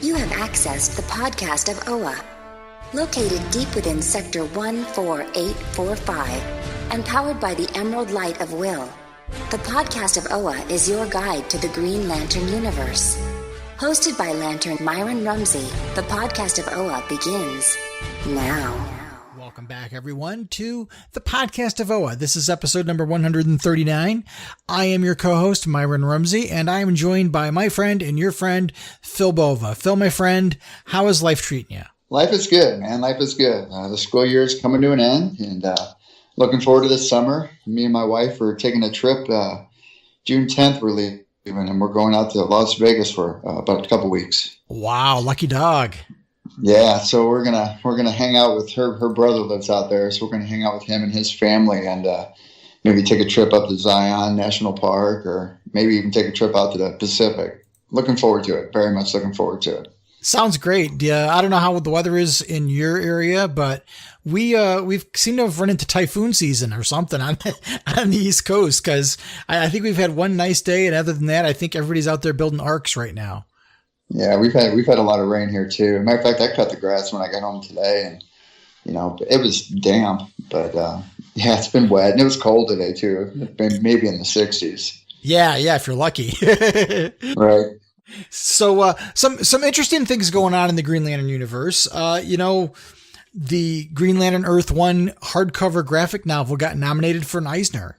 You have accessed the podcast of OA, located deep within Sector 14845 and powered by the Emerald Light of Will. The podcast of OA is your guide to the Green Lantern universe. Hosted by Lantern Myron Rumsey, the podcast of OA begins now. Welcome back, everyone, to the podcast of OA. This is episode number 139. I am your co-host, Myron Rumsey, and I am joined by my friend and your friend, Phil Bova. Phil, my friend, how is life treating you? Life is good, man. Life is good. The school year is coming to an end, and looking forward to this summer. Me and my wife are taking a trip. June 10th, we're leaving, and we're going out to Las Vegas for about a couple weeks. Wow, lucky dog. Yeah, so we're gonna hang out with her brother lives out there, so we're gonna hang out with him and his family, and maybe take a trip up to Zion National Park, or maybe even take a trip out to the Pacific. Looking forward to it. Very much looking forward to it. Sounds great. Yeah, I don't know how the weather is in your area, but we've seemed to have run into typhoon season or something on the East Coast, because I think we've had one nice day, and other than that, I think everybody's out there building arcs right now. Yeah, we've had a lot of rain here too. Matter of fact, I cut the grass when I got home today, and it was damp, but yeah, it's been wet, and it was cold today too. It's been maybe in the 60s. Yeah, if you're lucky. Right. So some interesting things going on in the Green Lantern universe. The Green Lantern Earth 1 hardcover graphic novel got nominated for an Eisner.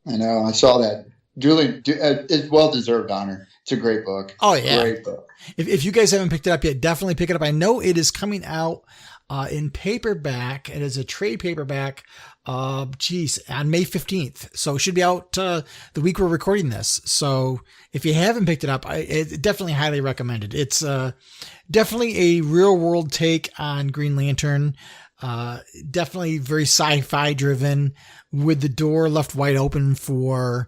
I know. I saw that. It's well-deserved honor. It's a great book. Oh, yeah. Great book. If you guys haven't picked it up yet, definitely pick it up. I know it is coming out in paperback. It is a trade paperback, on May 15th. So it should be out the week we're recording this. So if you haven't picked it up, it's definitely highly recommended. It's definitely a real-world take on Green Lantern. Definitely very sci-fi driven, with the door left wide open for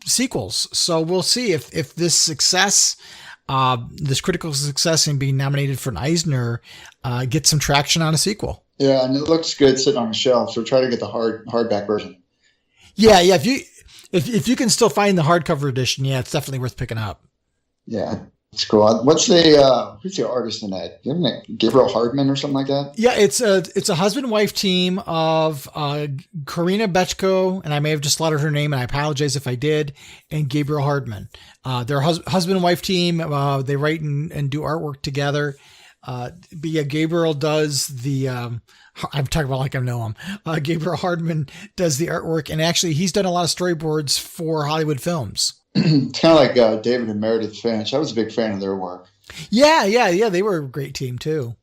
sequels. So we'll see if this success, this critical success in being nominated for an Eisner, gets some traction on a sequel. Yeah, and it looks good sitting on the shelf. So try to get the hardback version. Yeah. If you can still find the hardcover edition, yeah, it's definitely worth picking up. Yeah. It's cool. Who's the artist in that? Isn't it Gabriel Hardman or something like that? Yeah, it's a husband-wife team of Karina Bechko, and I may have just slaughtered her name, and I apologize if I did, and Gabriel Hardman. They're a husband and wife team. They write and do artwork together. But yeah, Gabriel does the. I'm talking about like I know him. Gabriel Hardman does the artwork, and actually, he's done a lot of storyboards for Hollywood films. It's kind of like David and Meredith Finch. I was a big fan of their work. Yeah. They were a great team too.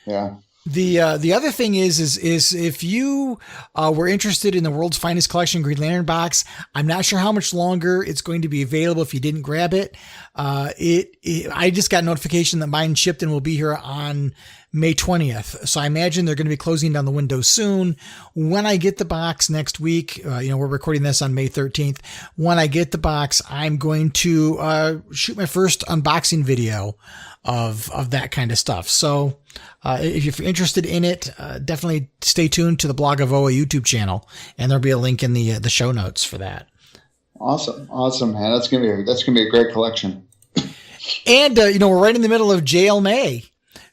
Yeah. The other thing is if you were interested in the world's finest collection Green Lantern box, I'm not sure how much longer it's going to be available if you didn't grab it. I just got notification that mine shipped and will be here on May 20th. So I imagine they're going to be closing down the window soon. When I get the box next week, we're recording this on May 13th. When I get the box, I'm going to shoot my first unboxing video of that kind of stuff. So if you're interested in it, definitely stay tuned to the Blog of OA YouTube channel, and there'll be a link in the show notes for that. Awesome, man. That's gonna be a great collection. And we're right in the middle of JLMay.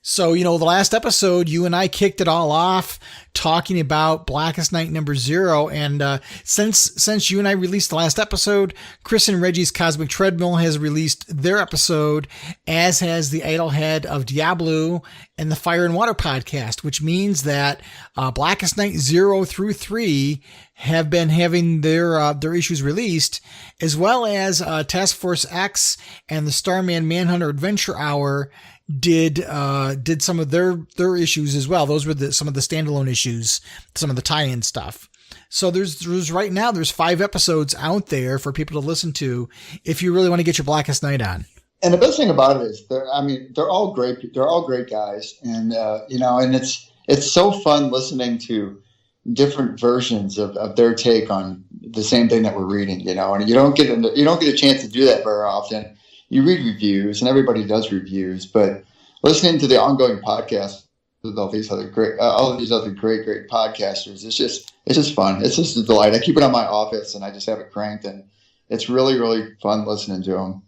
So, the last episode, you and I kicked it all off talking about Blackest Night #0. And since you and I released the last episode, Chris and Reggie's Cosmic Treadmill has released their episode, as has the Idlehead of Diablo and the Fire and Water podcast, which means that Blackest Night 0 through 3 have been having their issues released, as well as Task Force X and the Starman Manhunter Adventure Hour did some of their issues as well. Those were some of the standalone issues, some of the tie-in stuff. So there's right now, there's 5 episodes out there for people to listen to if you really want to get your Blackest Night on. And the best thing about it is they're all great. They're all great guys. And, and it's so fun listening to different versions of their take on the same thing that we're reading, and you don't get a chance to do that very often. You read reviews, and everybody does reviews, but listening to the ongoing podcast with all these other great podcasters, it's just fun. It's just a delight. I keep it on my office, and I just have it cranked, and it's really, really fun listening to them.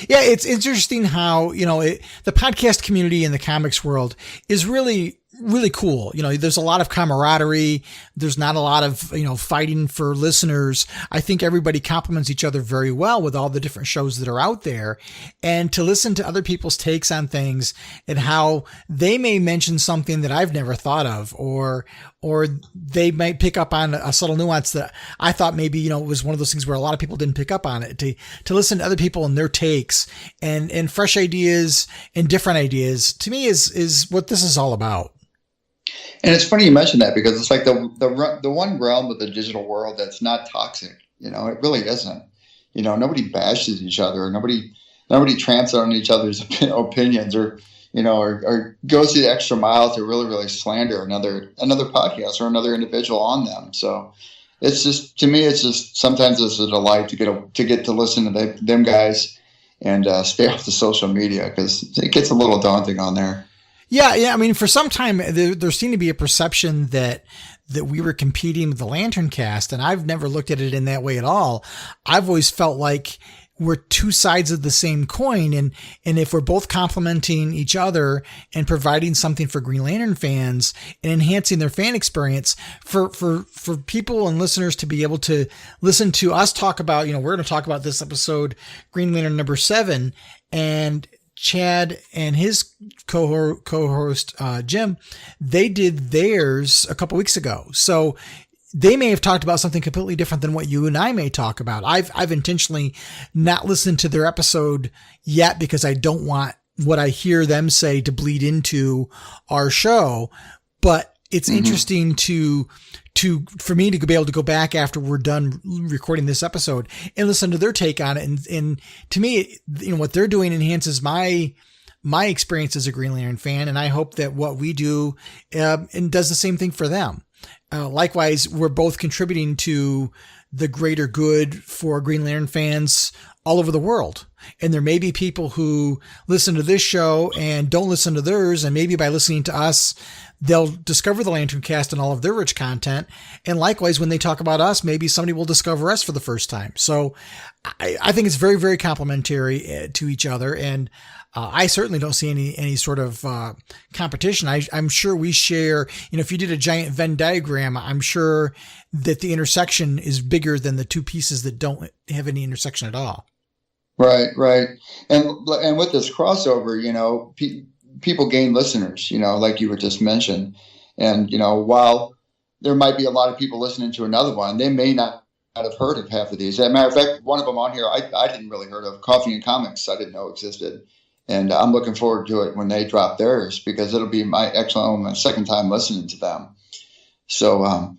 Yeah, it's interesting how, the podcast community in the comics world is really, really cool. There's a lot of camaraderie. There's not a lot of, fighting for listeners. I think everybody complements each other very well with all the different shows that are out there. And to listen to other people's takes on things and how they may mention something that I've never thought of, or they might pick up on a subtle nuance that I thought maybe, it was one of those things where a lot of people didn't pick up on it, to listen to other people and their takes and fresh ideas and different ideas, to me is what this is all about. And it's funny you mentioned that, because it's like the one realm of the digital world that's not toxic. It really isn't. Nobody bashes each other. Nobody tramps on each other's opinions, or goes the extra mile to really, really slander another podcast or another individual on them. So it's just, to me, it's just, sometimes it's a delight to get to listen to them guys and stay off the social media, because it gets a little daunting on there. Yeah. I mean, for some time, there seemed to be a perception that we were competing with the Lantern Cast, and I've never looked at it in that way at all. I've always felt like we're two sides of the same coin, and if we're both complementing each other and providing something for Green Lantern fans and enhancing their fan experience, for people and listeners to be able to listen to us talk about, we're going to talk about this episode, Green Lantern number 7, and Chad and his co-host, Jim, they did theirs a couple weeks ago. So they may have talked about something completely different than what you and I may talk about. I've intentionally not listened to their episode yet, because I don't want what I hear them say to bleed into our show. But it's interesting for me to be able to go back after we're done recording this episode and listen to their take on it. And to me, what they're doing enhances my experience as a Green Lantern fan. And I hope that what we do, and does the same thing for them. Likewise, we're both contributing to the greater good for Green Lantern fans all over the world. And there may be people who listen to this show and don't listen to theirs. And maybe by listening to us, they'll discover the Lantern Cast and all of their rich content. And likewise, when they talk about us, maybe somebody will discover us for the first time. So I think it's very, very complimentary to each other. And I certainly don't see any sort of competition. I'm sure we share, if you did a giant Venn diagram, I'm sure that the intersection is bigger than the two pieces that don't have any intersection at all. Right. And with this crossover, people gain listeners, like you were just mentioned. And, while there might be a lot of people listening to another one, they may not have heard of half of these. As a matter of fact, one of them on here, I didn't really heard of, Coffee and Comics. I didn't know existed. And I'm looking forward to it when they drop theirs, because it'll be my second time listening to them. So,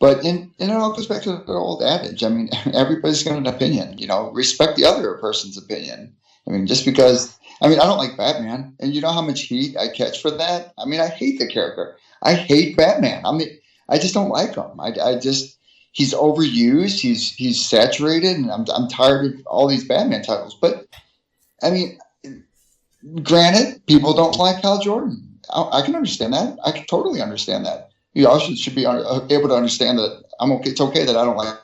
but it all goes back to the old adage. I mean, everybody's got an opinion, respect the other person's opinion. I mean, just because, I don't like Batman, and you know how much heat I catch for that? I mean, I hate the character. I hate Batman. I just don't like him. He's overused. He's saturated, and I'm tired of all these Batman titles. But granted, people don't like Hal Jordan. I can understand that. I can totally understand that. You also should be able to understand that it's okay that I don't like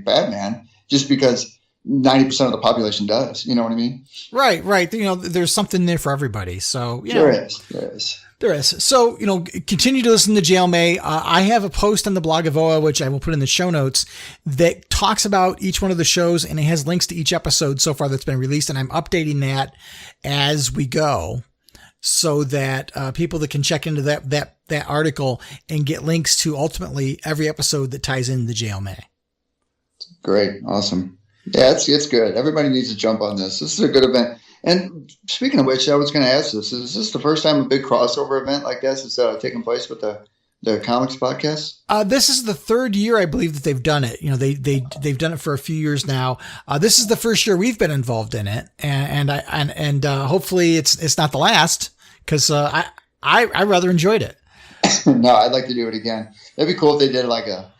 Batman, just because 90% of the population does. You know what I mean? Right. There's something there for everybody. So There is. So, continue to listen to JLMay. I have a post on the blog of OA, which I will put in the show notes, that talks about each one of the shows, and it has links to each episode so far that's been released. And I'm updating that as we go, so that people that can check into that article and get links to ultimately every episode that ties into the JLMay. Great. Awesome. Yeah, it's good. Everybody needs to jump on this. This is a good event. And speaking of which, I was going to ask this. Is this the first time a big crossover event like this is taking place with the comics podcast? This is the third year, I believe, that they've done it. They've done it for a few years now. This is the first year we've been involved in it. And hopefully it's not the last, because I rather enjoyed it. No, I'd like to do it again. That'd be cool if they did like a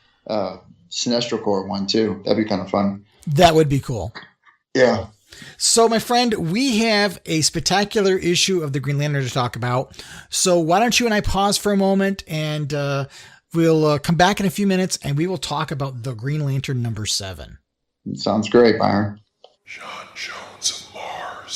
Sinestro Corps one too. That'd be kind of fun. That would be cool. Yeah. So, my friend, we have a spectacular issue of the Green Lantern to talk about. So why don't you and I pause for a moment, and we'll come back in a few minutes, and we will talk about the Green Lantern number 7. Sounds great, Myron. John Jones of Mars.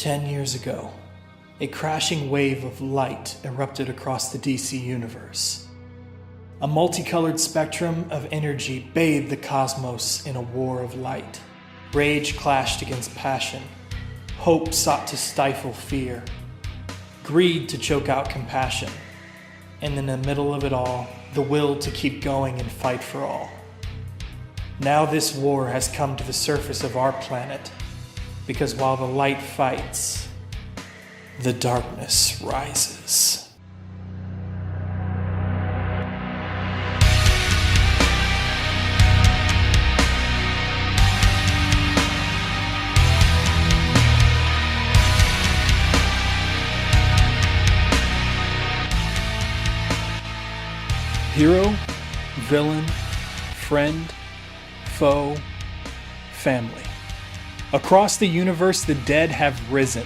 10 years ago, a crashing wave of light erupted across the DC universe. A multicolored spectrum of energy bathed the cosmos in a war of light. Rage clashed against passion. Hope sought to stifle fear. Greed to choke out compassion. And in the middle of it all, the will to keep going and fight for all. Now this war has come to the surface of our planet, because while the light fights, the darkness rises. Hero, villain, friend, foe, family. Across the universe, the dead have risen,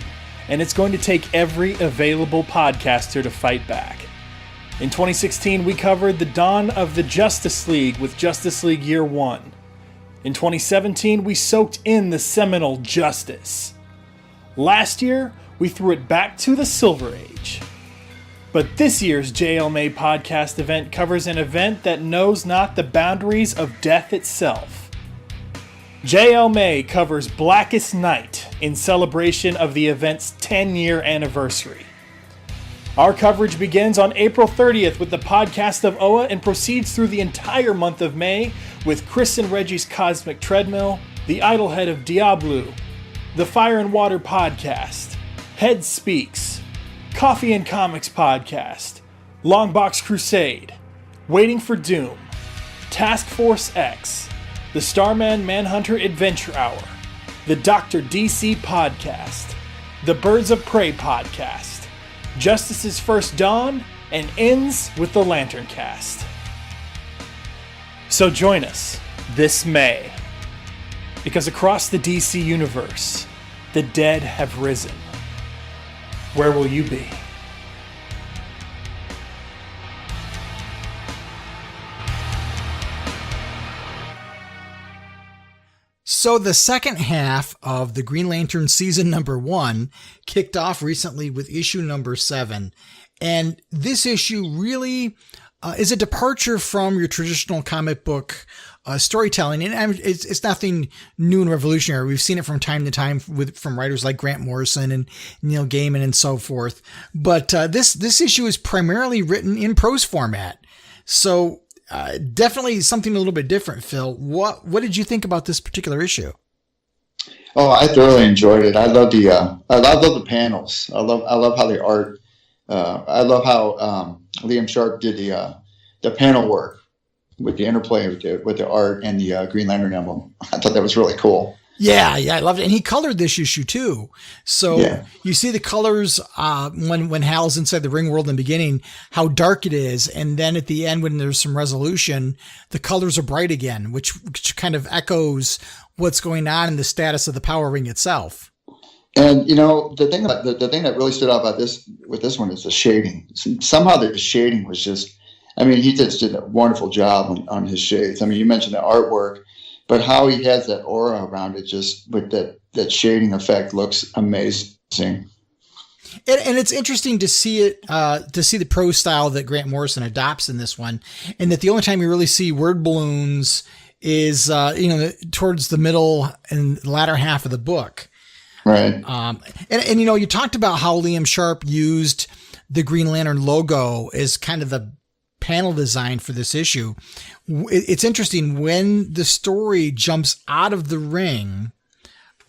and it's going to take every available podcaster to fight back. In 2016, we covered the dawn of the Justice League with Justice League Year 1. In 2017, we soaked in the seminal Justice. Last year, we threw it back to the Silver Age. But this year's JLMay podcast event covers an event that knows not the boundaries of death itself. JLMay covers Blackest Night in celebration of the event's 10-year anniversary. Our coverage begins on April 30th with the podcast of Oa and proceeds through the entire month of May with Chris and Reggie's Cosmic Treadmill, the Idlehead of Diablo, the Fire and Water podcast, Head Speaks, Coffee and Comics Podcast, Longbox Crusade, Waiting for Doom, Task Force X, the Starman Manhunter Adventure Hour, the Dr. DC Podcast, the Birds of Prey Podcast, Justice's First Dawn, and ends with the Lantern Cast. So join us this May, because across the DC universe, the dead have risen. Where will you be? So the second half of the Green Lantern season number 1 kicked off recently with issue number 7. And this issue really is a departure from your traditional comic book storytelling. And it's nothing new and revolutionary. We've seen it from time to time from writers like Grant Morrison and Neil Gaiman and so forth. But this issue is primarily written in prose format. So definitely something a little bit different, Phil. What did you think about this particular issue? Oh, I thoroughly enjoyed it. I love the panels. I love how the art. I love how Liam Sharp did the panel work with the interplay with the art and the Green Lantern emblem. I thought that was really cool. Yeah, I loved it. And he colored this issue too. So You see the colors when Hal's inside the ring world in the beginning, how dark it is. And then at the end, when there's some resolution, the colors are bright again, which kind of echoes what's going on in the status of the Power Ring itself. And the thing that really stood out about this one is the shading. Somehow the shading was just, he just did a wonderful job on his shades. You mentioned the artwork, but how he has that aura around it, just with that shading effect, looks amazing. And it's interesting to see it, to see the prose style that Grant Morrison adopts in this one, and that the only time you really see word balloons is, towards the middle and latter half of the book. Right. And you talked about how Liam Sharp used the Green Lantern logo as kind of the panel design for this issue. It's interesting when the story jumps out of the ring,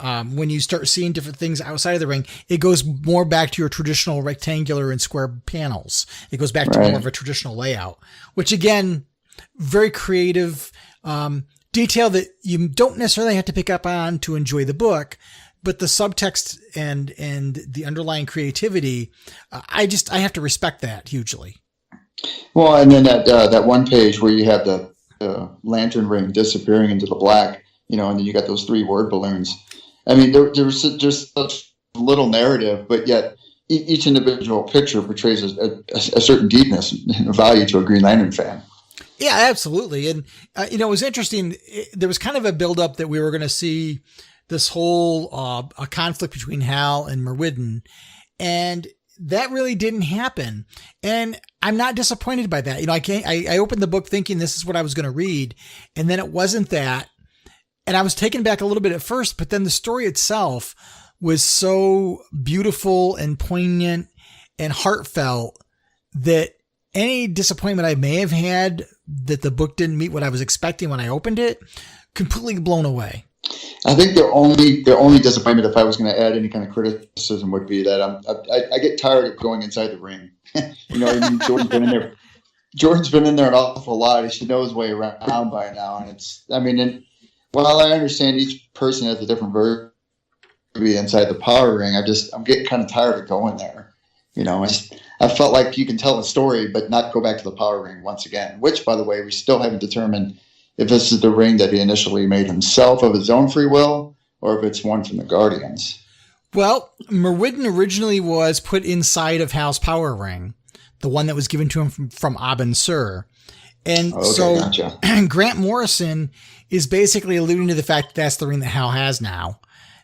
when you start seeing different things outside of the ring, it goes more back to your traditional rectangular and square panels. It goes back to more of a traditional layout, which again, very creative, detail that you don't necessarily have to pick up on to enjoy the book. But the subtext and the underlying creativity, I have to respect that hugely. Well, and then that one page where you have the lantern ring disappearing into the black, and then you got those 3 word balloons. There's just such little narrative, but yet each individual picture portrays a certain deepness and value to a Green Lantern fan. Yeah, absolutely. And, it was interesting. There was kind of a buildup that we were going to see this whole a conflict between Hal and Merwidden, and that really didn't happen. And I'm not disappointed by that. I opened the book thinking this is what I was going to read, and then it wasn't that. And I was taken back a little bit at first, but then the story itself was so beautiful and poignant and heartfelt that any disappointment I may have had that the book didn't meet what I was expecting when I opened it, completely blown away. I think the only disappointment, if I was going to add any kind of criticism, would be that I get tired of going inside the ring. Jordan's been in there. Jordan's been in there an awful lot. He should know his way around by now. And while I understand each person has a different version to be inside the power ring, I'm getting kind of tired of going there. I felt like you can tell a story, but not go back to the power ring once again, which, by the way, we still haven't determined if this is the ring that he initially made himself of his own free will, or if it's one from the Guardians. Well, Merwidden originally was put inside of Hal's power ring, the one that was given to him from Abin Sur. And gotcha. Grant Morrison is basically alluding to the fact that that's the ring that Hal has now,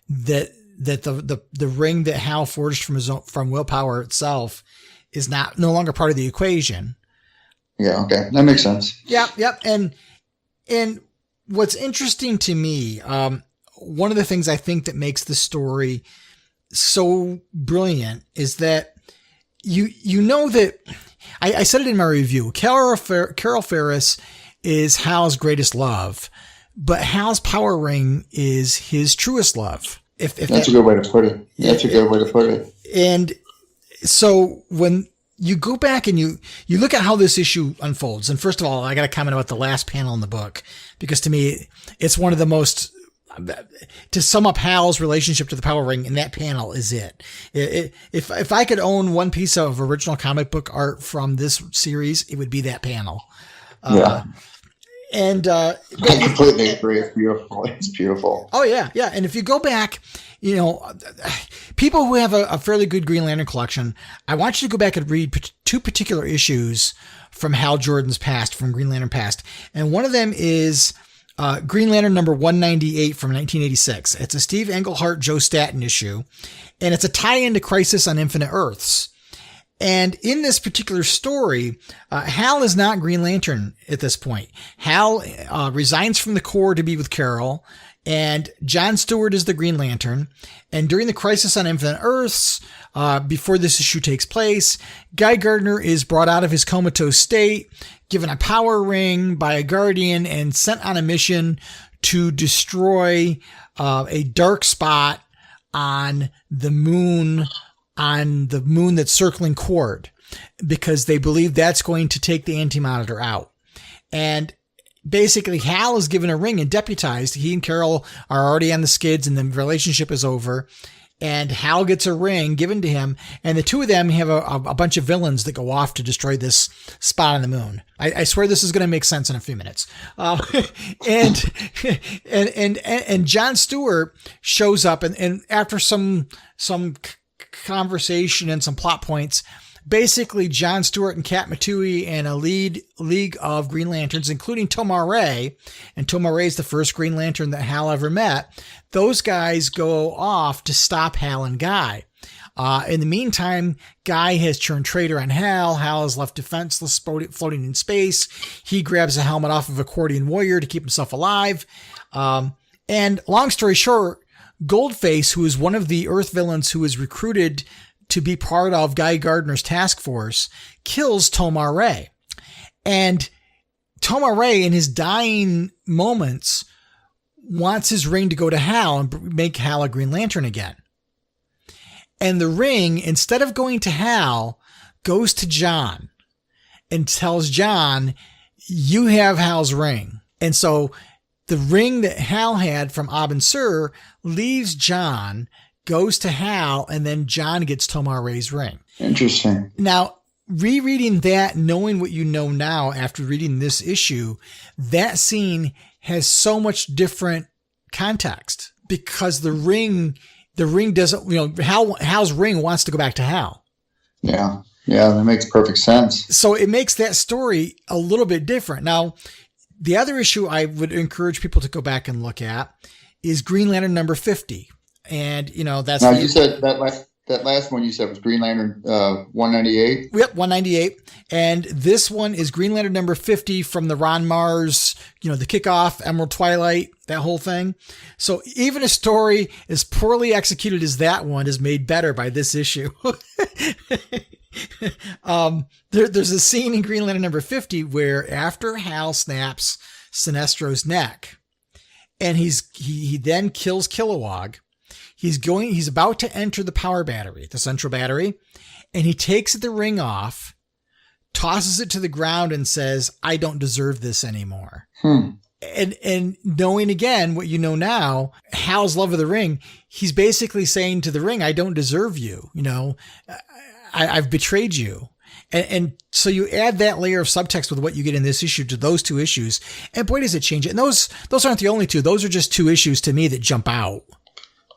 that the ring that Hal forged from willpower itself is no longer part of the equation. Yeah, okay. That makes sense. Yep. And what's interesting to me, one of the things I think that makes the story so brilliant is that you know that I said it in my review. Carol Ferris is Hal's greatest love, but Hal's power ring is his truest love. If that's a good way to put it. That's a good way to put it. And so when you go back and you look at how this issue unfolds, and first of all, I got to comment about the last panel in the book, because to me, it's one of the most, to sum up Hal's relationship to the power ring, and that panel is it. If I could own one piece of original comic book art from this series, it would be that panel. Yeah. I completely agree. It's beautiful. It's beautiful. Oh yeah. Yeah. And if you go back, people who have a fairly good Green Lantern collection, I want you to go back and read two particular issues from Hal Jordan's past, from Green Lantern past. And one of them is Green Lantern number 198 from 1986. It's a Steve Englehart, Joe Staton issue, and it's a tie-in to Crisis on Infinite Earths. And in this particular story, Hal is not Green Lantern at this point. Hal resigns from the Corps to be with Carol, and John Stewart is the Green Lantern. And during the Crisis on Infinite Earths, before this issue takes place, Guy Gardner is brought out of his comatose state, given a power ring by a Guardian, and sent on a mission to destroy a dark spot on the moon that's circling Quard, because they believe that's going to take the Anti-Monitor out. And basically, Hal is given a ring and deputized. He and Carol are already on the skids, and the relationship is over. And Hal gets a ring given to him, and the two of them have a bunch of villains that go off to destroy this spot on the moon. I swear this is going to make sense in a few minutes. And John Stewart shows up, and after some conversation and some plot points, basically John Stewart and Kat Matui and a league of Green Lanterns, including Tomar-Re, and Tomar-Re is the first Green Lantern that Hal ever met. Those guys go off to stop Hal and Guy. In the meantime, Guy has turned traitor on Hal. Hal is left defenseless, floating in space. He grabs a helmet off of Accordion Warrior to keep himself alive. And long story short, Goldface, who is one of the Earth villains who is recruited to be part of Guy Gardner's task force, kills Tomar-Re. And Tomar-Re, in his dying moments, wants his ring to go to Hal and make Hal a Green Lantern again. And the ring, instead of going to Hal, goes to John and tells John, you have Hal's ring. And so the ring that Hal had from Abin Sur leaves John, goes to Hal, and then John gets Tomar-Re's ring. Interesting. Now, rereading that, knowing what you know now after reading this issue, that scene has so much different context, because the ring doesn't, Hal's ring wants to go back to Hal. Yeah, that makes perfect sense. So it makes that story a little bit different. Now, the other issue I would encourage people to go back and look at is Green Lantern number 50. And, that's... Now, you said that last one you said was Green Lantern 198? Yep, 198. And this one is Green Lantern number 50 from the Ron Mars, the kickoff, Emerald Twilight, that whole thing. So even a story as poorly executed as that one is made better by this issue. There's a scene in Green Lantern number 50 where after Hal snaps Sinestro's neck and he then kills Kilowog, he's about to enter the power battery, the central battery, and he takes the ring off, tosses it to the ground and says, "I don't deserve this anymore." And knowing again what you know now, Hal's love of the ring, he's basically saying to the ring, "I don't deserve you. I've betrayed you." And so you add that layer of subtext with what you get in this issue to those two issues, and boy, does it change it. And those aren't the only two. Those are just two issues to me that jump out.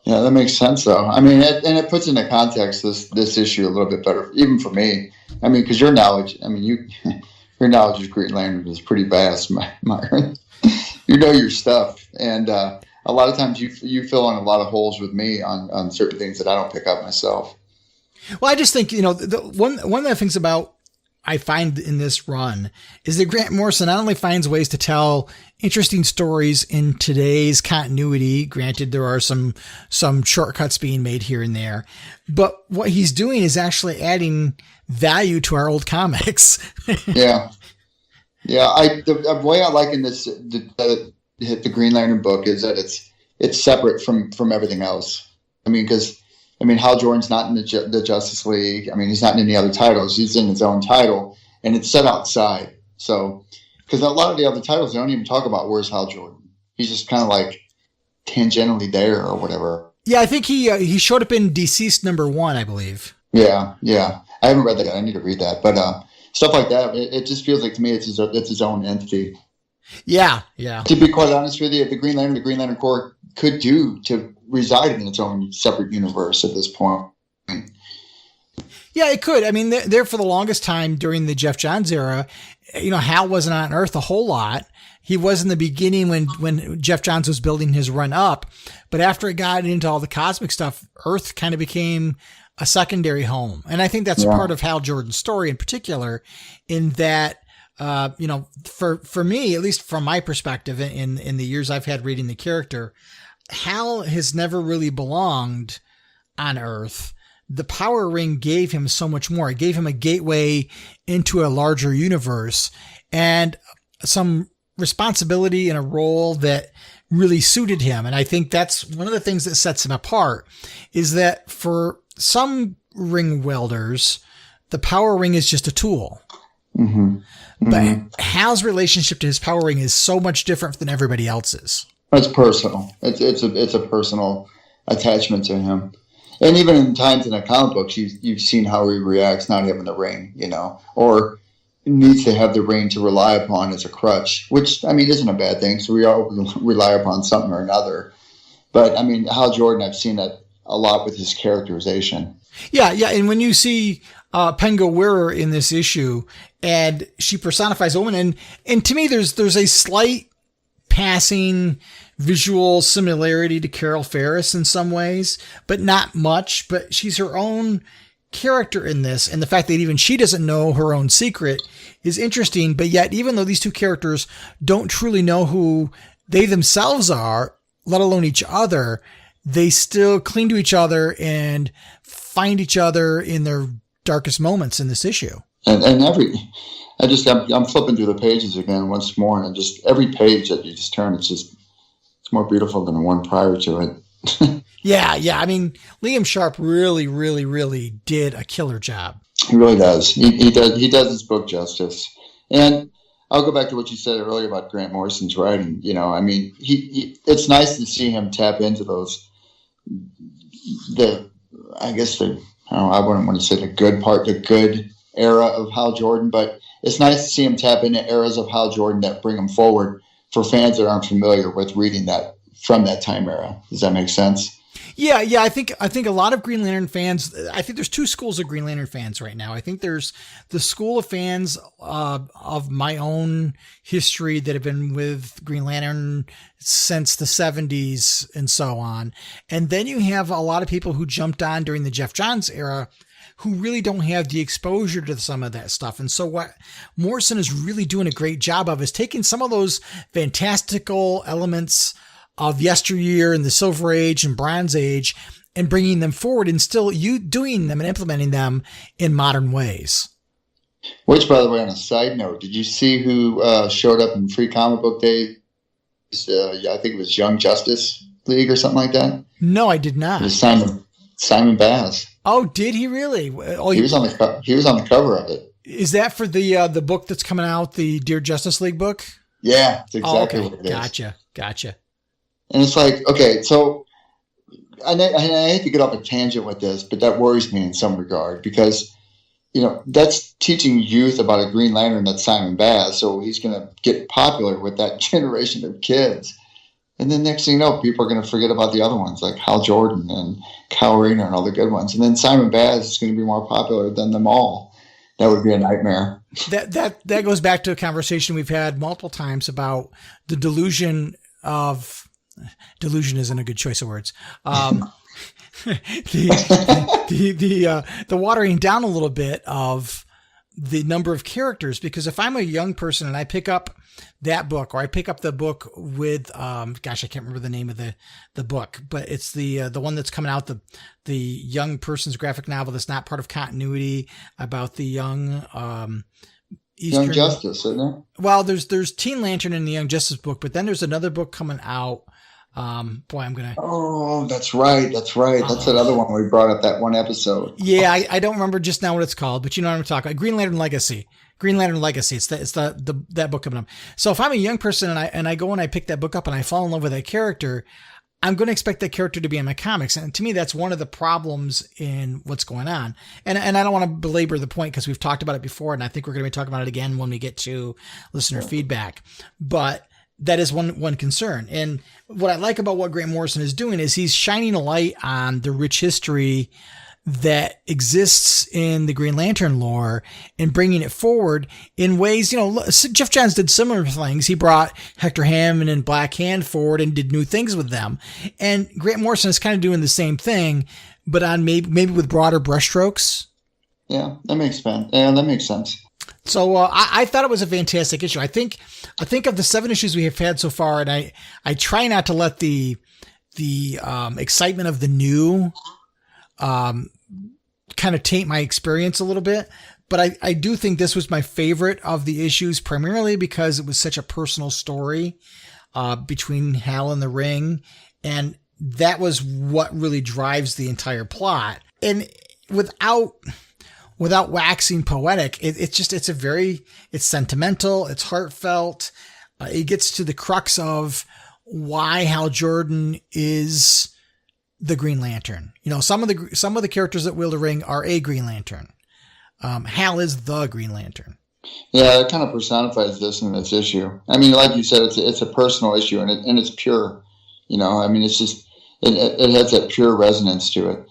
Yeah, that makes sense, though. I mean, and it puts into context this issue a little bit better, even for me. I mean, because your knowledge, your knowledge of Green Lantern is pretty vast, Myron. You know your stuff, and a lot of times you fill in a lot of holes with me on certain things that I don't pick up myself. Well, I just think, one of the things I find in this run is that Grant Morrison not only finds ways to tell interesting stories in today's continuity. Granted, there are some shortcuts being made here and there, but what he's doing is actually adding value to our old comics. Yeah. The way I like in this, the Green Lantern book is that it's separate from everything else. Because Hal Jordan's not in the Justice League. He's not in any other titles. He's in his own title, and it's set outside. So, because a lot of the other titles, they don't even talk about where's Hal Jordan. He's just kind of like tangentially there or whatever. Yeah, I think he showed up in Deceased number 1, I believe. Yeah. I haven't read that yet. I need to read that. But stuff like that, it just feels like to me it's his own entity. Yeah. To be quite honest with you, the Green Lantern Corps could do to reside in its own separate universe at this point. Yeah, it could. There for the longest time during the Jeff Johns era, Hal wasn't on Earth a whole lot. He was in the beginning when Jeff Johns was building his run up, but after it got into all the cosmic stuff, Earth kind of became a secondary home. And I think that's part of Hal Jordan's story in particular, in that, for me, at least from my perspective in the years I've had reading the character, Hal has never really belonged on Earth. The power ring gave him so much more. It gave him a gateway into a larger universe and some responsibility in a role that really suited him. And I think that's one of the things that sets him apart, is that for some ring welders, the power ring is just a tool. Mm-hmm. But Hal's relationship to his power ring is so much different than everybody else's. It's personal. It's a personal attachment to him. And even in times in the comic books, you've seen how he reacts not having the ring, or needs to have the ring to rely upon as a crutch, which, isn't a bad thing. So we all rely upon something or another. But, Hal Jordan, I've seen that a lot with his characterization. Yeah. And when you see Penga Wearer in this issue, and she personifies a woman, and to me, there's a slight passing visual similarity to Carol Ferris in some ways, but not much. But she's her own character in this, and the fact that even she doesn't know her own secret is interesting. But yet, even though these two characters don't truly know who they themselves are, let alone each other, they still cling to each other and find each other in their darkest moments in this issue. And I'm flipping through the pages again once more, and just every page that you just turn, it's more beautiful than the one prior to it. Yeah. Liam Sharp really, really, really did a killer job. He really does. He does his book justice. And I'll go back to what you said earlier about Grant Morrison's writing. It's nice to see him tap into those. I wouldn't want to say the good era of Hal Jordan, but it's nice to see him tap into eras of Hal Jordan that bring him forward for fans that aren't familiar with reading that from that time era. Does that make sense? Yeah, I think a lot of Green Lantern fans. I think there's two schools of Green Lantern fans right now. I think there's the school of fans of my own history that have been with Green Lantern since the 70s and so on, and then you have a lot of people who jumped on during the Jeff Johns era, who really don't have the exposure to some of that stuff. And so what Morrison is really doing a great job of is taking some of those fantastical elements of yesteryear and the Silver Age and Bronze Age and bringing them forward and still doing them and implementing them in modern ways. Which, by the way, on a side note, did you see who showed up in Free Comic Book Day? I think it was Young Justice League or something like that. No, I did not. It was Simon Baz. Oh, did he really? Oh, he was on the cover of it. Is that for the book that's coming out, the Dear Justice League book? Yeah, it's exactly what it is. Gotcha. And it's like, okay, so I hate to get off a tangent with this, but that worries me in some regard because, that's teaching youth about a Green Lantern that's Simon Baz. So he's going to get popular with that generation of kids. And then next thing you know, people are going to forget about the other ones like Hal Jordan and Kyle Rayner and all the good ones. And then Simon Baz is going to be more popular than them all. That would be a nightmare. That goes back to a conversation we've had multiple times about the delusion isn't a good choice of words. The watering down a little bit of the number of characters, because if I'm a young person and I pick up that book, or I pick up the book with, I can't remember the name of the book, but it's the one that's coming out, the young person's graphic novel that's not part of continuity about the young, Eastern, Young Justice, isn't it? Well, there's Teen Lantern in the Young Justice book, but then there's another book coming out. Oh, that's right. That's another one we brought up that one episode. Yeah, I don't remember just now what it's called, but you know what I'm talking about. Green Lantern Legacy. It's that book coming up. So if I'm a young person and I go and I pick that book up and I fall in love with that character, I'm going to expect that character to be in my comics. And to me, that's one of the problems in what's going on. And I don't want to belabor the point because we've talked about it before, and I think we're going to be talking about it again when we get to listener feedback. But that is one concern. And what I like about what Grant Morrison is doing is he's shining a light on the rich history that exists in the Green Lantern lore and bringing it forward in ways, Jeff Johns did similar things. He brought Hector Hammond and Black Hand forward and did new things with them. And Grant Morrison is kind of doing the same thing, but on maybe with broader brushstrokes. Yeah, that makes sense. Yeah, that makes sense. So I thought it was a fantastic issue. I think of the 7 issues we have had so far, and I try not to let the excitement of the new kind of taint my experience a little bit. But I do think this was my favorite of the issues, primarily because it was such a personal story between Hal and the Ring, and that was what really drives the entire plot. And without waxing poetic, it's sentimental, it's heartfelt. It gets to the crux of why Hal Jordan is the Green Lantern. Some of the characters that wield the ring are a Green Lantern. Hal is the Green Lantern. Yeah, it kind of personifies this in this issue. I mean, like you said, it's a personal issue and it's pure. It's just it has that pure resonance to it.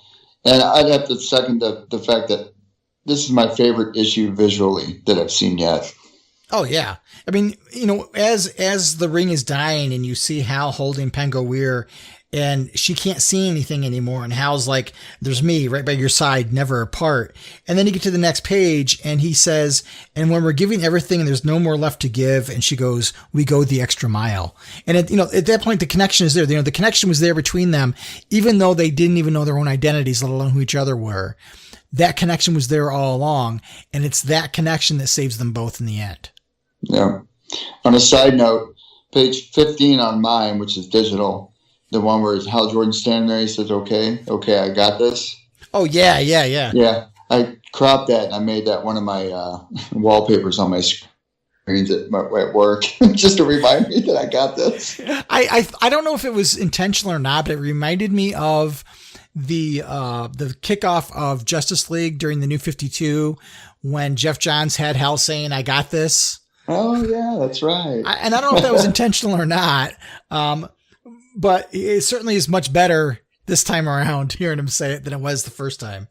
And I'd have to second the fact that this is my favorite issue visually that I've seen yet. Oh yeah. I mean, as the ring is dying and you see Hal holding Pengo Weir and she can't see anything anymore. And Hal's like, there's me right by your side, never apart. And then you get to the next page and he says, and when we're giving everything and there's no more left to give. And she goes, we go the extra mile. And at that point, the connection is there. The connection was there between them, even though they didn't even know their own identities, let alone who each other were. That connection was there all along. And it's that connection that saves them both in the end. Yeah. On a side note, page 15 on mine, which is digital, the one where Hal Jordan standing there, he says, okay, I got this. Oh, yeah. Yeah, I cropped that and I made that one of my wallpapers on my screens at work just to remind me that I got this. I don't know if it was intentional or not, but it reminded me of the kickoff of Justice League during the New 52 when Jeff Johns had Hal saying, I got this. Oh, yeah, that's right. And I don't know if that was intentional or not, but it certainly is much better this time around, hearing him say it, than it was the first time.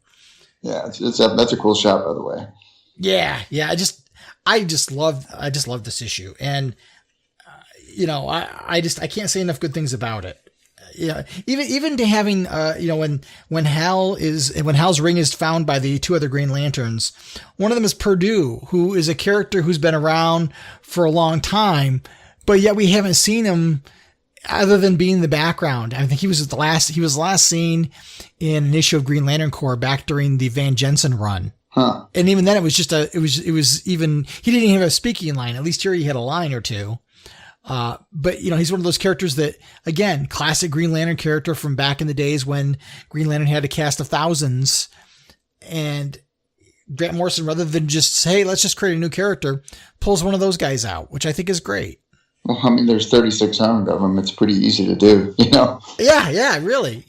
Yeah, that's a cool shot, by the way. Yeah. I just love this issue, and I can't say enough good things about it. Yeah, even to having when Hal's ring is found by the two other Green Lanterns, one of them is Purdue, who is a character who's been around for a long time, but yet we haven't seen him other than being in the background. I think he was last seen in an issue of Green Lantern Corps back during the Van Jensen run. Huh. And even then it was he didn't even have a speaking line. At least here he had a line or two. But he's one of those characters that, again, classic Green Lantern character from back in the days when Green Lantern had a cast of thousands, and Grant Morrison, rather than just say, let's just create a new character, pulls one of those guys out, which I think is great. Well, I mean, there's 3,600 of them. It's pretty easy to do, Yeah, really,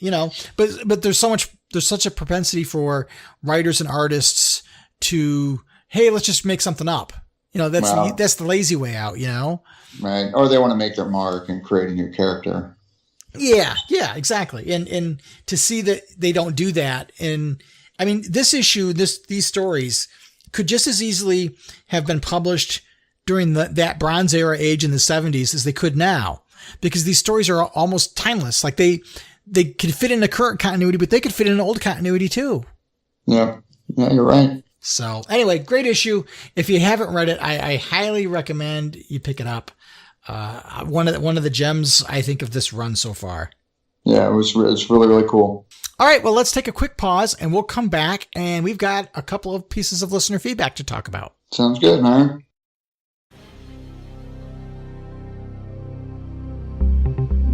but there's such a propensity for writers and artists to, hey, let's just make something up. That's the lazy way out, Right. Or they want to make their mark and create a new character. Yeah, exactly. And to see that they don't do that. And I mean, this issue, these stories could just as easily have been published during that Bronze Era age in the 70s as they could now, because these stories are almost timeless. Like they could fit in the current continuity, but they could fit in an old continuity too. Yeah, you're right. So anyway, great issue. If you haven't read it, I highly recommend you pick it up. One of the gems, I think, of this run so far. Yeah, it's really, really cool. All right, well, let's take a quick pause and we'll come back, and we've got a couple of pieces of listener feedback to talk about. Sounds good, Myron.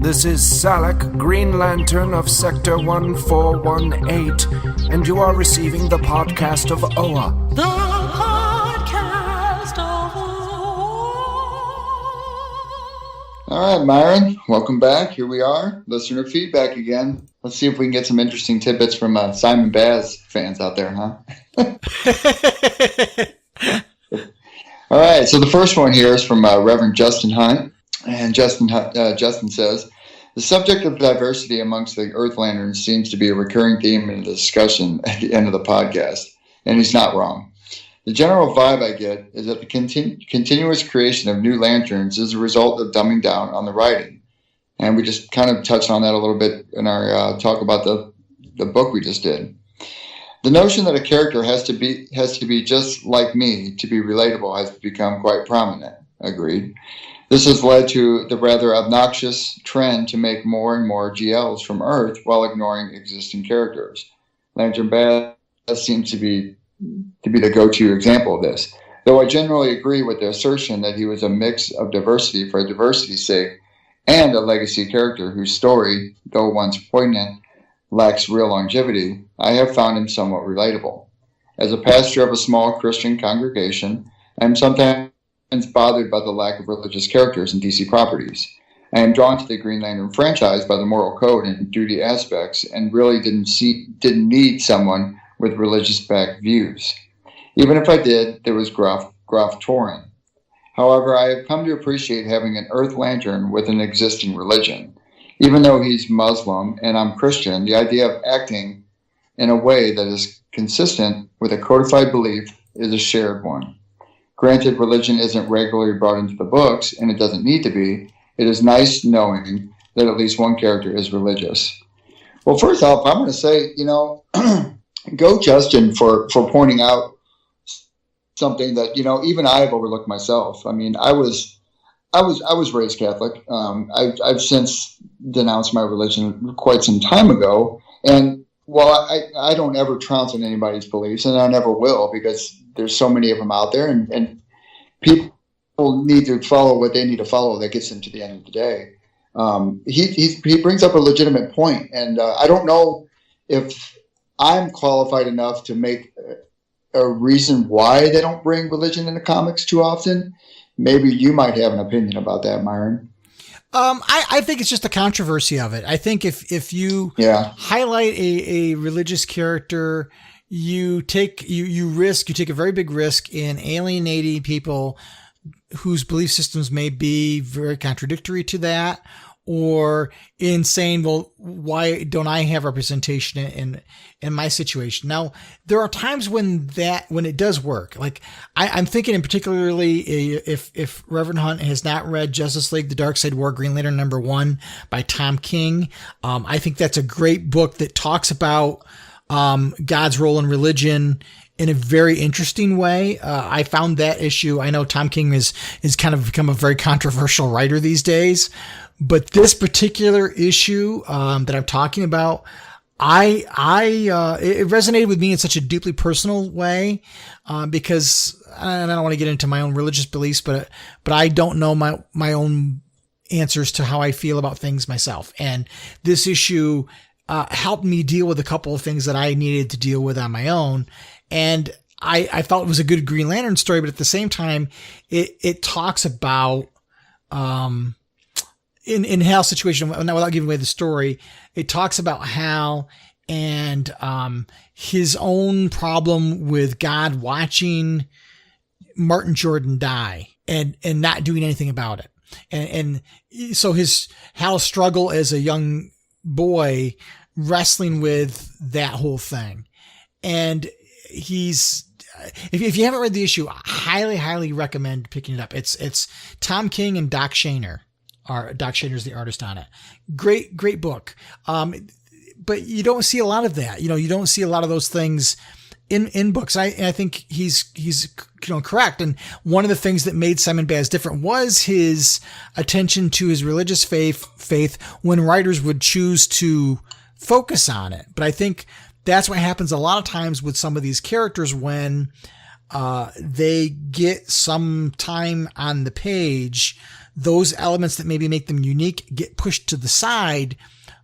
This is Salak, Green Lantern of Sector 1418, and you are receiving the podcast of Oa. The podcast of All right, Myron, welcome back. Here we are, listener feedback again. Let's see if we can get some interesting tidbits from Simon Baz fans out there, huh? All right, so the first one here is from Reverend Justin Hunt. And Justin says, the subject of diversity amongst the Earth Lanterns seems to be a recurring theme in the discussion at the end of the podcast, and he's not wrong. The general vibe I get is that the continuous creation of new lanterns is a result of dumbing down on the writing. And we just kind of touched on that a little bit in our talk about the book we just did. The notion that a character has to be just like me to be relatable has become quite prominent. Agreed. This has led to the rather obnoxious trend to make more and more GLs from Earth while ignoring existing characters. Lantern Baz seems to be the go-to example of this, though I generally agree with the assertion that he was a mix of diversity for diversity's sake and a legacy character whose story, though once poignant, lacks real longevity. I have found him somewhat relatable. As a pastor of a small Christian congregation, I am sometimes bothered by the lack of religious characters in DC properties. I am drawn to the Green Lantern franchise by the moral code and duty aspects, and really didn't need someone with religious-backed views. Even if I did, there was Groff Torrin. However, I have come to appreciate having an Earth Lantern with an existing religion. Even though he's Muslim and I'm Christian, the idea of acting in a way that is consistent with a codified belief is a shared one. Granted, religion isn't regularly brought into the books, and it doesn't need to be. It is nice knowing that at least one character is religious. Well, first off, I'm going to say, go Justin for pointing out something that, even I've overlooked myself. I mean, I was raised Catholic. I've since denounced my religion quite some time ago. And while I don't ever trounce on anybody's beliefs, and I never will, because there's so many of them out there, and people need to follow what they need to follow. That gets them to the end of the day. He brings up a legitimate point, and I don't know if I'm qualified enough to make a reason why they don't bring religion into comics too often. Maybe you might have an opinion about that, Myron. I think it's just the controversy of it. I think if you highlight a religious character, you take a very big risk in alienating people whose belief systems may be very contradictory to that, or in saying, well, why don't I have representation in my situation? Now, there are times when it does work. Like I'm thinking in particularly if Reverend Hunt has not read Justice League, The Dark Side War, Green Lantern #1 by Tom King. I think that's a great book that talks about, God's role in religion in a very interesting way. I found that issue. I know Tom King is kind of become a very controversial writer these days, but this particular issue, that I'm talking about, it resonated with me in such a deeply personal way, because and I don't want to get into my own religious beliefs, but I don't know my own answers to how I feel about things myself. And this issue, helped me deal with a couple of things that I needed to deal with on my own. And I felt it was a good Green Lantern story, but at the same time, it talks about, in Hal's situation, without giving away the story, it talks about Hal and, his own problem with God watching Martin Jordan die and not doing anything about it. And so Hal's struggle as a young boy wrestling with that whole thing. And if you haven't read the issue, I highly, highly recommend picking it up. It's Tom King and Doc Shaner. Doc Shaner's the artist on it. Great book. But you don't see a lot of that. You don't see a lot of those things in books. I think he's correct. And one of the things that made Simon Baz different was his attention to his religious faith when writers would choose to focus on it. But I think that's what happens a lot of times with some of these characters when they get some time on the page. Those elements that maybe make them unique get pushed to the side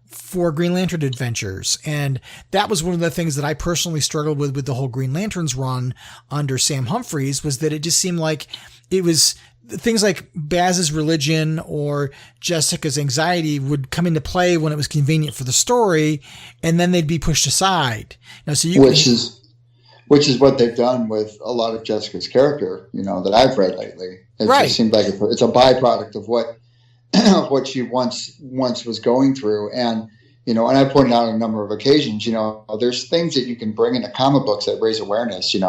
for Green Lantern adventures. And that was one of the things that I personally struggled with the whole Green Lanterns run under Sam Humphries, was that it just seemed like it was things like Baz's religion or Jessica's anxiety would come into play when it was convenient for the story, and then they'd be pushed aside. Now, so which is what they've done with a lot of Jessica's character, that I've read lately. It just seems like it's a byproduct of what she once was going through. And, and I pointed out on a number of occasions, there's things that you can bring into comic books that raise awareness, you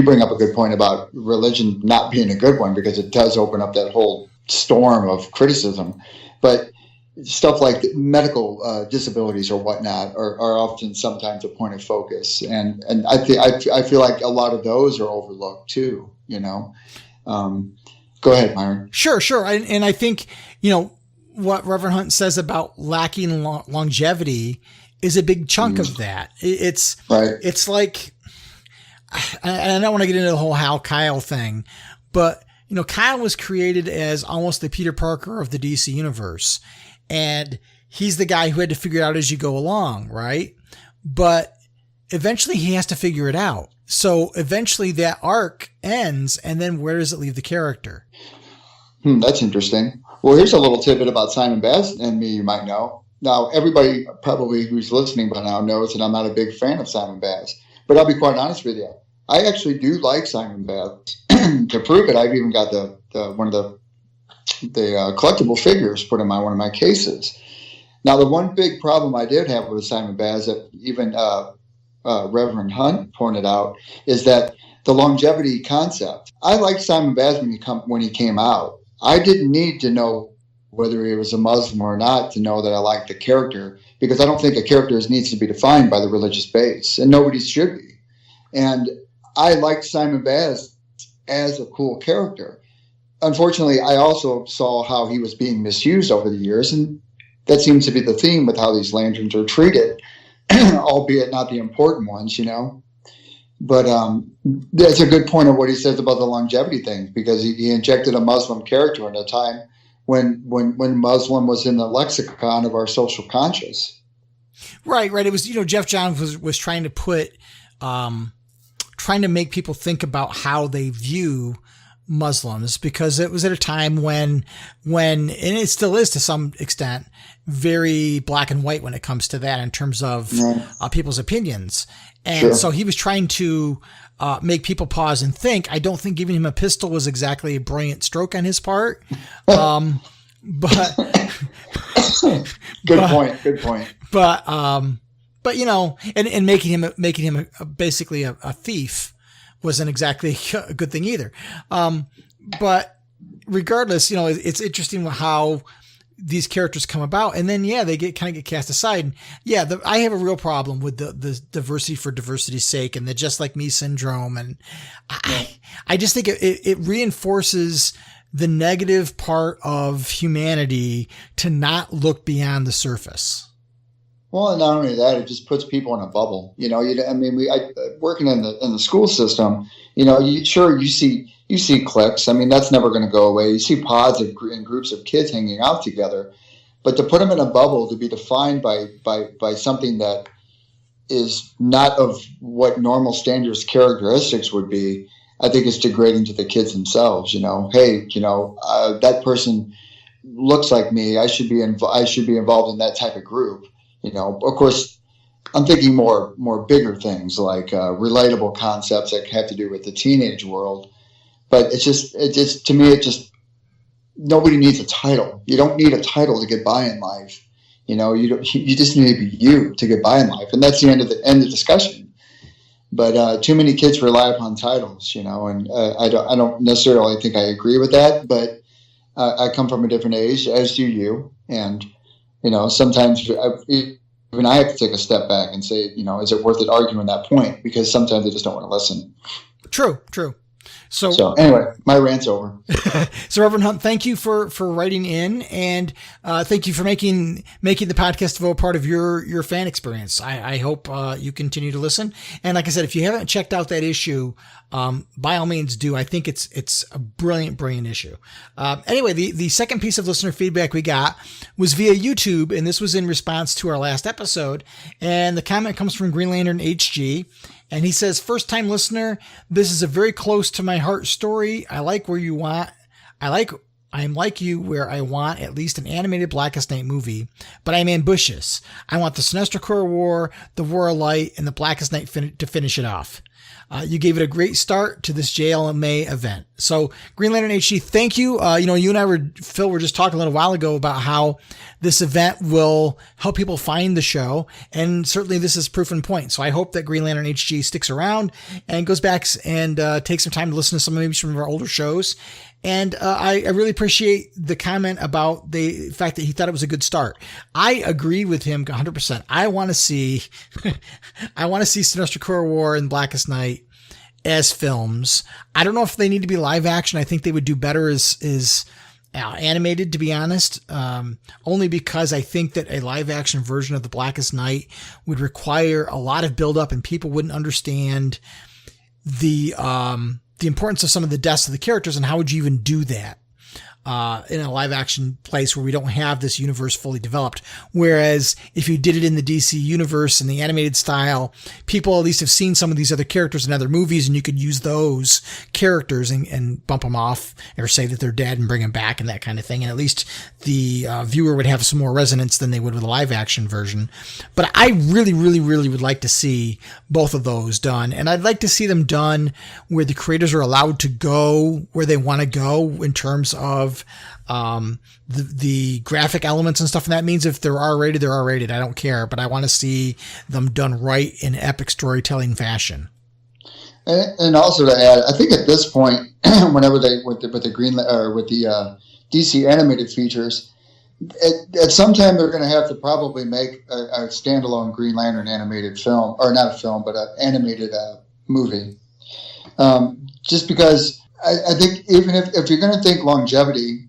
bring up a good point about religion not being a good one because it does open up that whole storm of criticism. But stuff like medical disabilities or whatnot are often sometimes a point of focus. And I feel like a lot of those are overlooked too, Go ahead, Myron. Sure. And I think, what Reverend Hunt says about lacking longevity is a big chunk of that. It's like, I don't want to get into the whole Hal Kyle thing, but Kyle was created as almost the Peter Parker of the DC universe, and he's the guy who had to figure it out as you go along, right? But eventually he has to figure it out. So eventually that arc ends, and then where does it leave the character? That's interesting. Well, here's a little tidbit about Simon Baz and me you might know. Now, everybody probably who's listening by now knows that I'm not a big fan of Simon Baz, but I'll be quite honest with you. I actually do like Simon Baz. To prove it, I've even got one of the collectible figures put in one of my cases. Now, the one big problem I did have with Simon Baz that even Reverend Hunt pointed out is that the longevity concept. I liked Simon Baz when he came out. I didn't need to know whether he was a Muslim or not to know that I liked the character, because I don't think a character needs to be defined by the religious base, and nobody should be. And I liked Simon Baz as a cool character. Unfortunately, I also saw how he was being misused over the years, and that seems to be the theme with how these lanterns are treated, albeit not the important ones, But that's a good point of what he says about the longevity thing, because he injected a Muslim character in a time when Muslim was in the lexicon of our social conscious. Right. It was, Jeff Johns was trying to put, trying to make people think about how they view Muslims, because it was at a time when, and it still is to some extent, very black and white when it comes to that in terms of people's opinions. And so he was trying to make people pause and think. I don't think giving him a pistol was exactly a brilliant stroke on his part. But Good point. But you know, and making him basically a thief wasn't exactly a good thing either. But regardless, you know, it's interesting how these characters come about, and then they get cast aside. And I have a real problem with the diversity for diversity's sake and the just like me syndrome. And I just think it reinforces the negative part of humanity to not look beyond the surface. Well, and not only that, it just puts people in a bubble. You know, working in the school system, you know, you see cliques. I mean, that's never going to go away. You see pods and groups of kids hanging out together, but to put them in a bubble, to be defined by something that is not of what normal standards characteristics would be, I think it's degrading to the kids themselves. You know, hey, you know, that person looks like me. I should be involved in that type of group. You know, of course, I'm thinking more bigger things like relatable concepts that have to do with the teenage world. But it just to me, nobody needs a title. You don't need a title to get by in life. You know, you just need to be you to get by in life, and that's the end of the discussion. But too many kids rely upon titles, you know, and I don't necessarily think I agree with that. But I come from a different age, as do you, and you know, sometimes even I have to take a step back and say, you know, is it worth it arguing that point? Because sometimes I just don't want to listen. True. So anyway, my rant's over. So Reverend Hunt, thank you for writing in, and thank you for making the podcast a part of your fan experience. I hope you continue to listen. And like I said, if you haven't checked out that issue, by all means do. I think it's a brilliant issue. Anyway, the second piece of listener feedback we got was via YouTube, and this was in response to our last episode. And the comment comes from Green Lantern HG. And he says, first time listener, this is a very close to my heart story. I am like you where I want at least an animated Blackest Night movie, but I'm ambitious. I want the Sinestro Corps War, the War of Light, and the Blackest Night to finish it off. You gave it a great start to this JLMay event. So Green Lantern HG, thank you. You know, you and I Phil were just talking a little while ago about how this event will help people find the show. And certainly this is proof in point. So I hope that Green Lantern HG sticks around and goes back and takes some time to listen to some of our older shows. And I really appreciate the comment about the fact that he thought it was a good start. I agree with him 100%. I want to see Sinestro Corps War and Blackest Night as films. I don't know if they need to be live action. I think they would do better as animated, to be honest. Only because I think that a live action version of the Blackest Night would require a lot of build up, and people wouldn't understand the importance of some of the deaths of the characters, and how would you even do that in a live action place where we don't have this universe fully developed. Whereas if you did it in the DC universe in the animated style, people at least have seen some of these other characters in other movies, and you could use those characters and bump them off or say that they're dead and bring them back and that kind of thing. And at least the viewer would have some more resonance than they would with a live action version. But I really, really, really would like to see both of those done. And I'd like to see them done where the creators are allowed to go where they want to go in terms of the graphic elements and stuff. And that means if they're R-rated, they're R-rated. I don't care, but I want to see them done right in epic storytelling fashion. And also to add, I think at this point, whenever they with the DC animated features, at some time they're going to have to probably make a standalone Green Lantern animated film, or not a film, but an animated movie. Just because I think even if you're going to think longevity,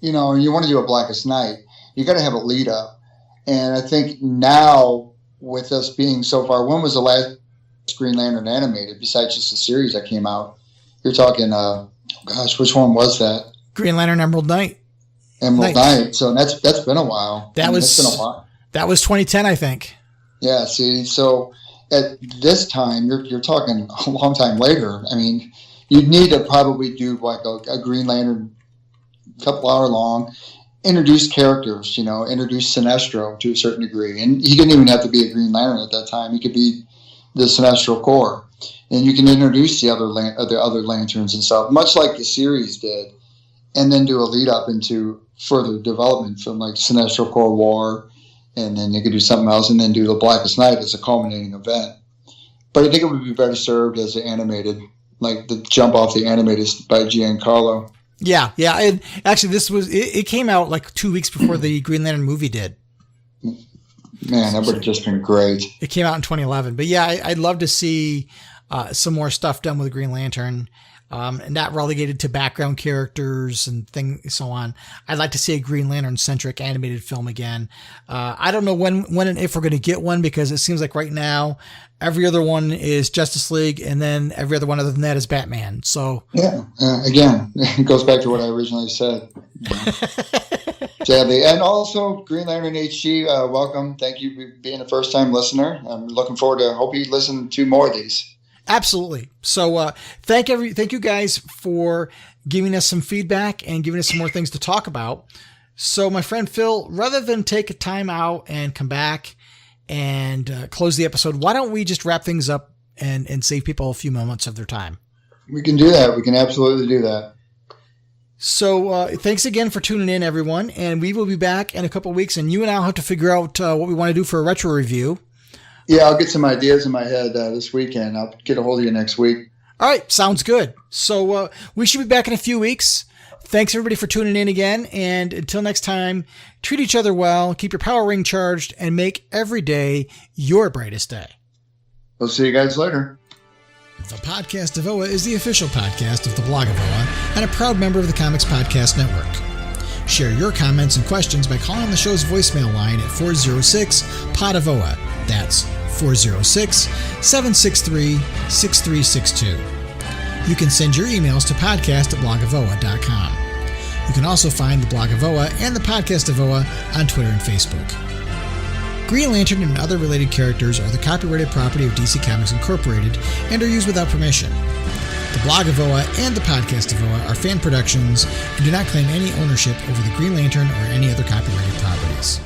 you know, and you want to do a Blackest Night, you got to have a lead up. And I think now with us being so far, when was the last Green Lantern animated besides just the series that came out? You're talking, which one was that? Green Lantern Emerald Knight. Emerald Knight. So that's been a while. That's been a while. That was 2010, I think. Yeah. See, so at this time, you're talking a long time later. I mean, you'd need to probably do like a Green Lantern, couple hour long, introduce characters, you know, introduce Sinestro to a certain degree. And he didn't even have to be a Green Lantern at that time. He could be the Sinestro Corps. And you can introduce the other lanterns and stuff, much like the series did, and then do a lead up into further development from like Sinestro Corps War, and then they could do something else, and then do the Blackest Night as a culminating event. But I think it would be better served as an animated, like the jump off the animated by Giancarlo. Yeah. And actually, it came out like 2 weeks before the Green Lantern movie did. Man, that would have just been great. It came out in 2011. But yeah, I'd love to see some more stuff done with the Green Lantern, and not relegated to background characters and so on. I'd like to see a Green Lantern-centric animated film again. I don't know when and if we're going to get one, because it seems like right now every other one is Justice League, and then every other one other than that is Batman. So yeah, again, it goes back to what I originally said. Sadly, and also Green Lantern HG, welcome. Thank you for being a first-time listener. I'm looking forward to. Hope you listen to more of these. Absolutely. So thank you guys for giving us some feedback and giving us some more things to talk about. So my friend Phil, rather than take a time out and come back and close the episode, why don't we just wrap things up and save people a few moments of their time? We can do that. We can absolutely do that. So thanks again for tuning in, everyone. And we will be back in a couple of weeks, and you and I will have to figure out what we want to do for a retro review. Yeah, I'll get some ideas in my head this weekend. I'll get a hold of you next week. All right. Sounds good. So we should be back in a few weeks. Thanks, everybody, for tuning in again. And until next time, treat each other well, keep your power ring charged, and make every day your brightest day. We'll see you guys later. The Podcast of OA is the official podcast of the blog of OA and a proud member of the Comics Podcast Network. Share your comments and questions by calling the show's voicemail line at 406-POD-OA. That's 406-763-6362. You can send your emails to podcast@blogofoa.com. You can also find the Blog of OA and the Podcast of OA on Twitter and Facebook. Green Lantern and other related characters are the copyrighted property of DC Comics Incorporated and are used without permission. The Blog of OA and the Podcast of OA are fan productions and do not claim any ownership over the Green Lantern or any other copyrighted properties.